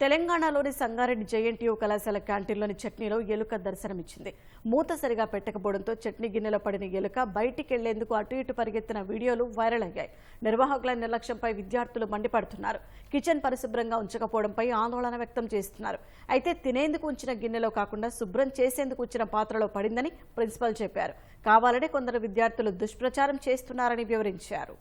తెలంగాణలోని సంగారెడ్డి జేఎన్టీయూ కళాశాల క్యాంటీన్లోని చట్నీలో ఎలుక దర్శనమిచ్చింది. మూత సరిగా పెట్టకపోవడంతో చట్నీ గిన్నెలో పడిన ఎలుక బయటికి వెళ్లేందుకు అటు ఇటు పరిగెత్తిన వీడియోలు వైరల్ అయ్యాయి. నిర్వాహకుల నిర్లక్ష్యంపై విద్యార్థులు మండిపడుతున్నారు. కిచెన్ పరిశుభ్రంగా ఉంచకపోవడంపై ఆందోళన వ్యక్తం చేస్తున్నారు. అయితే తినేందుకు ఉంచిన గిన్నెలో కాకుండా శుభ్రం చేసేందుకు ఉంచిన పాత్రలో పడిందని ప్రిన్సిపల్ చెప్పారు. కావాలనే కొందరు విద్యార్థులు దుష్ప్రచారం చేస్తున్నారని వివరించారు.